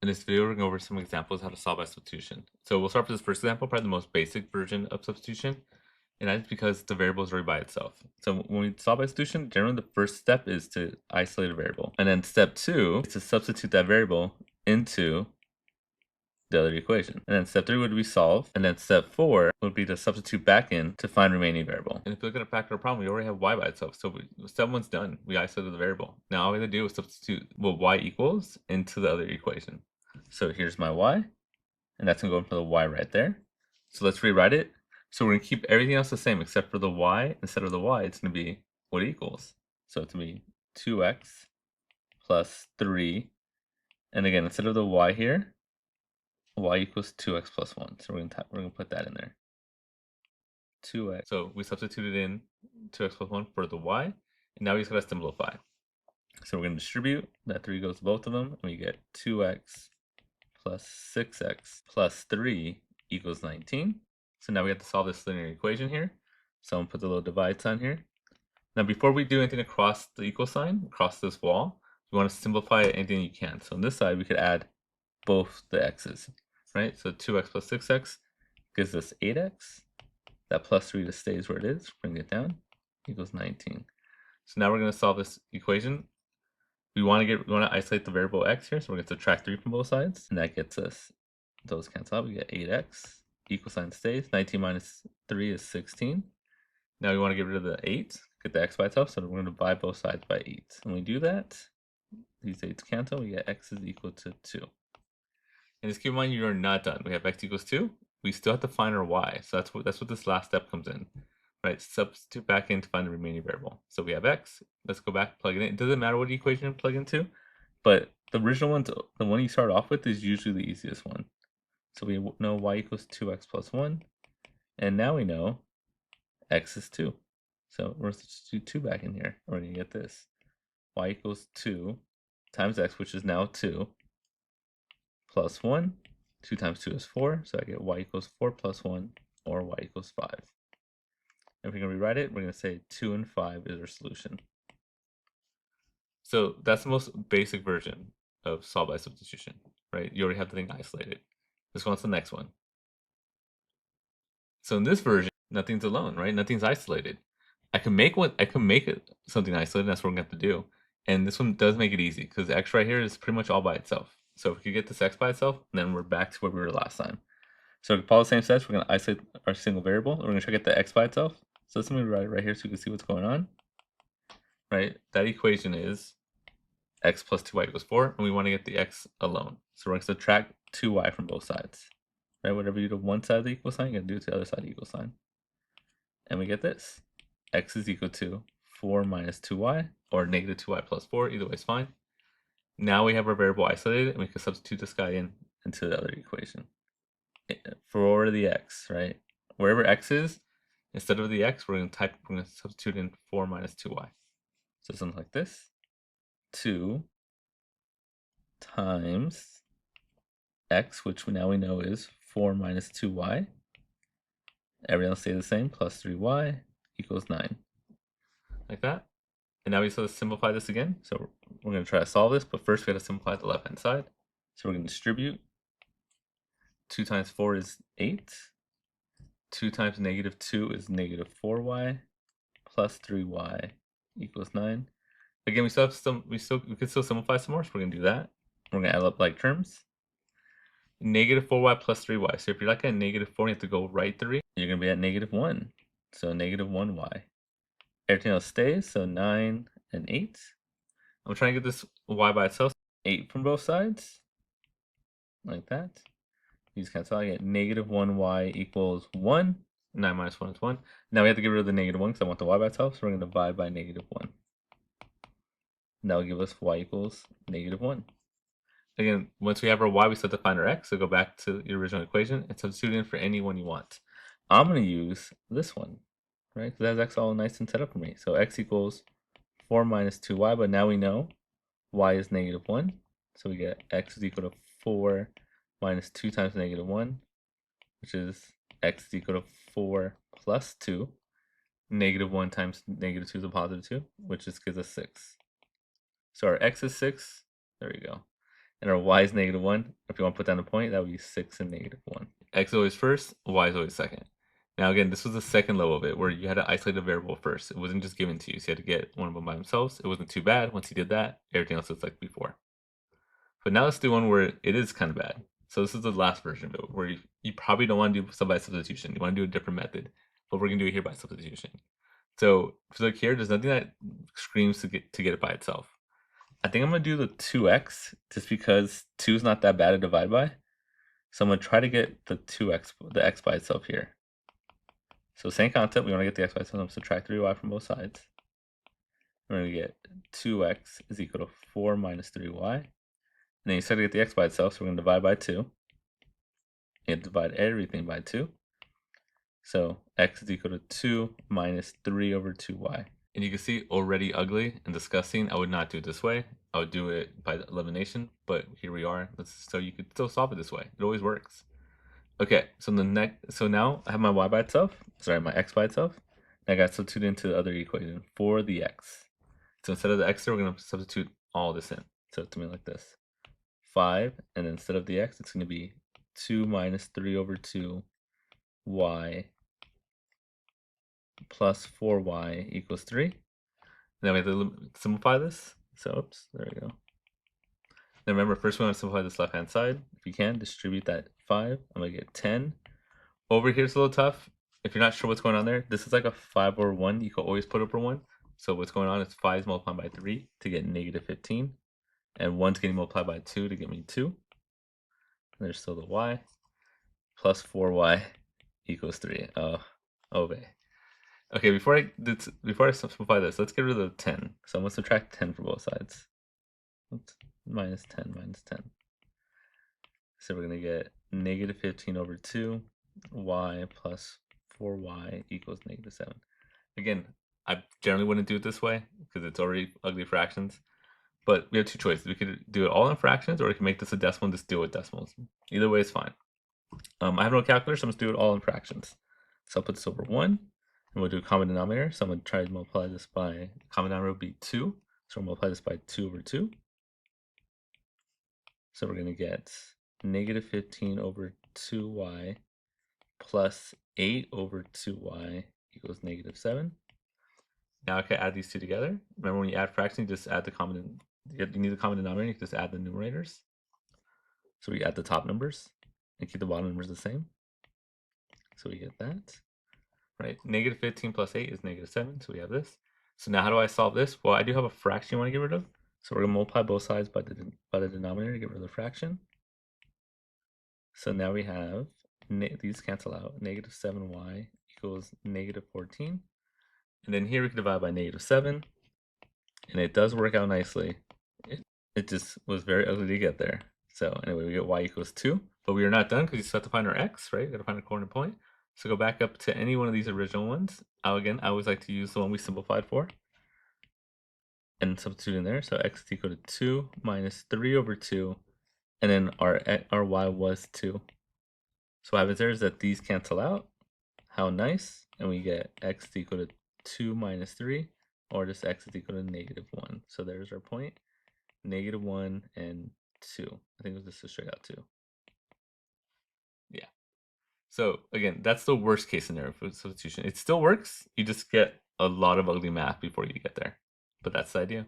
In this video, we're going to go over some examples of how to solve by substitution. So we'll start with this first example, probably the most basic version of substitution, and that's because the variable is already by itself. So when we solve by substitution, generally the first step is to isolate a variable. And then step 2 is to substitute that variable into the other equation. And then step 3 would be solve, and then step 4 would be to substitute back in to find remaining variable. And if you look at a practical problem, we already have y by itself, so step 1's done. We isolated the variable. Now all we have to do is substitute what y equals into the other equation. So here's my y, and that's going to go into the y right there. So let's rewrite it. So we're going to keep everything else the same except for the y. Instead of the y, it's going to be what it equals. So it's going to be 2x plus 3. And again, instead of the y here, y equals 2x plus 1. So we're going to put that in there. 2x. So we substituted in 2x plus 1 for the y. And now we just got to simplify. So we're going to distribute. That 3 goes to both of them. And we get 2x plus 6x plus 3 equals 19. So now we have to solve this linear equation here. So I'm going to put the little divide sign here. Now before we do anything across the equal sign, across this wall, you want to simplify anything you can. So on this side, we could add both the x's, right? So 2x plus 6x gives us 8x. That plus 3 just stays where it is. Bring it down, equals 19. So now we're going to solve this equation. We want to isolate the variable x here, so we're going to subtract 3 from both sides, and that gets us, those cancel out, we get 8x, equal sign stays, 19 minus 3 is 16. Now we want to get rid of the 8, get the x by itself, so we're going to divide both sides by 8. When we do that, these 8's cancel, we get x is equal to 2. And just keep in mind, you're not done. We have x equals 2, we still have to find our y, so that's what this last step comes in. Right, substitute back in to find the remaining variable. So we have x. Let's go back, plug it in. It doesn't matter what equation you plug into, but the original one, the one you start off with, is usually the easiest one. So we know y equals 2x plus 1, and now we know x is 2. So we're going to substitute 2 back in here. We're going to get this. Y equals 2 times x, which is now 2, plus 1. 2 times 2 is 4, so I get y equals 4 plus 1, or y equals 5. If we're going to rewrite it, we're going to say 2 and 5 is our solution. So that's the most basic version of solve by substitution, right? You already have the thing isolated. Let's go on to the next one. So in this version, nothing's alone, right? Nothing's isolated. I can make something isolated, that's what we're going to have to do. And this one does make it easy, because x right here is pretty much all by itself. So if we could get this x by itself, then we're back to where we were last time. So to follow the same steps, we're going to isolate our single variable. We're going to try to get the x by itself. So let's write it right here so we can see what's going on. Right, that equation is x plus 2y equals 4, and we want to get the x alone. So we're going to subtract 2y from both sides. Right, whatever you do to one side of the equal sign, you're going to do to the other side of the equal sign. And we get this. X is equal to 4 minus 2y, or negative 2y plus 4. Either way is fine. Now we have our variable isolated, and we can substitute this guy into the other equation. For the x, right? Wherever x is, instead of the x, we're going to substitute in 4 minus 2y. So something like this. 2 times x, which now we know is 4 minus 2y. Everything else stays the same, plus 3y equals 9. Like that. And now we just have to simplify this again. So we're going to try to solve this, but first we have to simplify the left-hand side. So we're going to distribute. 2 times 4 is 8. 2 times negative 2 is negative 4y, plus 3y equals 9. Again, we could still simplify some more, so we're going to do that. We're going to add up like terms. Negative 4y plus 3y. So if you're like at negative 4, you have to go right 3. You're going to be at negative 1. So negative 1y. Everything else stays, so 9 and 8. I'm trying to get this y by itself. 8 from both sides. Like that. These cancel out. I get negative 1y equals 1. 9 minus 1 is 1. Now we have to get rid of the negative 1 because I want the y by itself, so we're going to divide by negative 1. That will give us y equals negative 1. Again, once we have our y, we still have to find our x, so go back to the original equation and substitute in for any one you want. I'm going to use this one, right? Because that has x all nice and set up for me. So x equals 4 minus 2y, but now we know y is negative 1. So we get x is equal to 4 minus 2 times negative 1, which is x is equal to 4 plus 2. Negative 1 times negative 2 is a positive 2, which just gives us 6. So our x is 6. There we go. and our y is -1. If you want to put down a point, that would be 6 and -1. X is always first, y is always second. Now again, this was the second level of it, where you had to isolate a variable first. It wasn't just given to you, so you had to get one of them by themselves. It wasn't too bad. Once you did that, everything else was like before. But now let's do one where it is kind of bad. So this is the last version of it, where you probably don't want to do by substitution. You want to do a different method. But we're going to do it here by substitution. So if you look here, there's nothing that screams to get it by itself. I think I'm going to do the 2x just because 2 is not that bad to divide by. So I'm going to try to get the x by itself here. So same concept, we want to get the x by itself. I'm going to subtract 3y from both sides. We're going to get 2x is equal to 4 minus 3y. And then you start to get the x by itself, so we're going to divide by 2. And divide everything by 2. So x is equal to 2 minus 3 over 2y. And you can see already ugly and disgusting. I would not do it this way. I would do it by elimination, but here we are. So you could still solve it this way. It always works. Okay, so now I have my y by itself. Sorry, my x by itself. And I got substituted into the other equation for the x. So instead of the x, we're going to substitute all this in. So it's going to be like this. 5, and then instead of the x, it's going to be 2 minus 3 over 2 y plus 4y equals 3. Now we have to simplify this. So, oops, there we go. Now remember, first we want to simplify this left-hand side. If you can, distribute that 5. I'm going to get 10. Over here it's a little tough. If you're not sure what's going on there, this is like a 5 over 1. You can always put over 1. So what's going on is 5 is multiplied by 3 to get negative 15. And 1's getting multiplied by 2 to get me 2. And there's still the y. Plus 4y equals 3. Oh, bae. Okay, before I simplify this, let's get rid of the 10. So I'm going to subtract 10 from both sides. Oops, minus 10, minus 10. So we're going to get negative 15 over 2, y plus 4y equals negative 7. Again, I generally wouldn't do it this way because it's already ugly fractions. But we have two choices. We could do it all in fractions, or we can make this a decimal and just deal with decimals. Either way is fine. I have no calculator, so I'm just do it all in fractions. So I'll put this over 1, and we'll do a common denominator. So I'm going to try to multiply this by, common denominator would be 2. So we'll multiply this by 2 over 2. So we're going to get negative 15 over 2y plus 8 over 2y equals negative 7. Now I can add these two together. Remember, when you add fractions, you just add the common, you need the common denominator, you can just add the numerators. So we add the top numbers and keep the bottom numbers the same. So we get that. Right, negative 15 plus 8 is negative 7, so we have this. So now how do I solve this? Well, I do have a fraction you want to get rid of. So we're going to multiply both sides by the denominator to get rid of the fraction. So now we have, these cancel out, negative 7y equals negative 14. And then here we can divide by negative 7. And it does work out nicely. It just was very ugly to get there. So anyway, we get y equals 2. But we are not done because we still have to find our x, right? We've got to find a coordinate point. So go back up to any one of these original ones. Again, I always like to use the one we simplified for. And substitute in there. So x is equal to 2 minus 3 over 2. And then our y was 2. So what happens there is that these cancel out. How nice. And we get x is equal to 2 minus 3. Or just x is equal to negative 1. So there's our point. Negative 1 and 2. I think it was just a straight out 2. Yeah. So again, that's the worst case scenario for substitution. It still works. You just get a lot of ugly math before you get there. But that's the idea.